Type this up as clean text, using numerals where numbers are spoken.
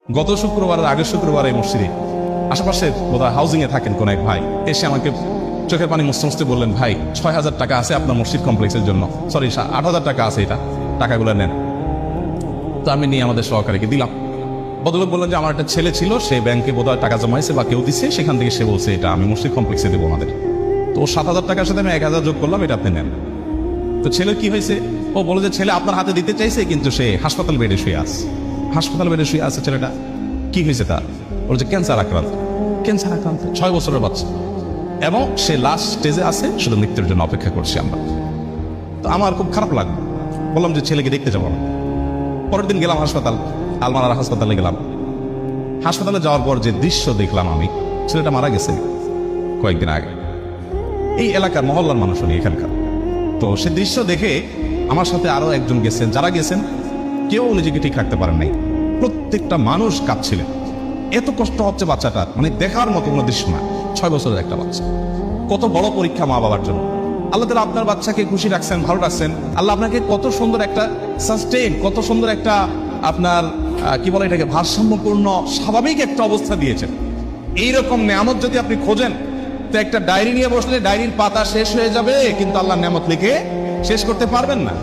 গত শুক্রবারের আগের শুক্রবার এই মসজিদে আশেপাশে বোধহয় হাউজিং এ থাকেন কোন এক ভাই এসে আমাকে চোখের পানি মুছতে মুছতে বললেন, ভাই ৬,০০০ টাকা আছে আপনার মসজিদ কমপ্লেক্সের জন্য, সরি ৮,০০০ টাকা আছে, এটা টাকাগুলো নেন। তো আমি নিয়ে আমাদের সহকারীকে দিলাম। বদলোক বললেন যে আমার একটা ছেলে ছিল, সে ব্যাংকে বোধহয় টাকা জমাইছে বা কেউ দিচ্ছে, সেখান থেকে সে বলছে এটা আমি মসজিদ কমপ্লেক্সে দেবো আমাদের। তো ৭,০০০ টাকার সাথে আমি ১,০০০ যোগ করলাম, এটা আপনি নেন। তো ছেলের কি হয়েছে, ও বলে যে ছেলে আপনার হাতে দিতে চাইছে কিন্তু সে হাসপাতাল বেডে শুয়ে আছে। হাসপাতাল বেডে শুয়ে আছে ছেলেটা, কি হয়েছে তার? বলছে ক্যান্সার আক্রান্ত। ক্যান্সার আক্রান্ত ৬ বছরের বাচ্চা, এবং সে লাস্ট স্টেজে আছে, শুধু মৃত্যুর জন্য অপেক্ষা করছি আমরা। তো আমার খুব খারাপ লাগলো, বললাম যে ছেলেকে দেখতে যাবো না। পরের দিন গেলাম হাসপাতাল, আলমারার হাসপাতালে গেলাম। হাসপাতালে যাওয়ার পর যে দৃশ্য দেখলাম আমি, ছেলেটা মারা গেছে কয়েকদিন আগে। এই এলাকার মহল্লার মানুষ উনি এখানকার। তো সে দৃশ্য দেখে আমার সাথে আরো একজন গেছেন, যারা গেছেন কেউ নিজেকে ঠিক রাখতে পারেন নাই। প্রত্যেকটা মানুষ কাঁদছিলেন, এত কষ্ট হচ্ছে বাচ্চাটার, মানে দেখার মতো কোনো দৃশ্য না। ৬ বছরের একটা বাচ্চা, কত বড় পরীক্ষা মা বাবার জন্য। আল্লাহ তাআলা আপনার বাচ্চাকে খুশি রাখছেন, ভালো রাখছেন। আল্লাহ আপনাকে কত সুন্দর একটা সাস্টেইন, কত সুন্দর একটা আপনার কি বলে এটাকে, ভারসাম্যপূর্ণ স্বাভাবিক একটা অবস্থা দিয়েছেন। এইরকম নেয়ামত যদি আপনি খোঁজেন, তো একটা ডায়েরি নিয়ে বসলে ডায়েরির পাতা শেষ হয়ে যাবে, কিন্তু আল্লাহ নেয়ামত লিখে শেষ করতে পারবেন না।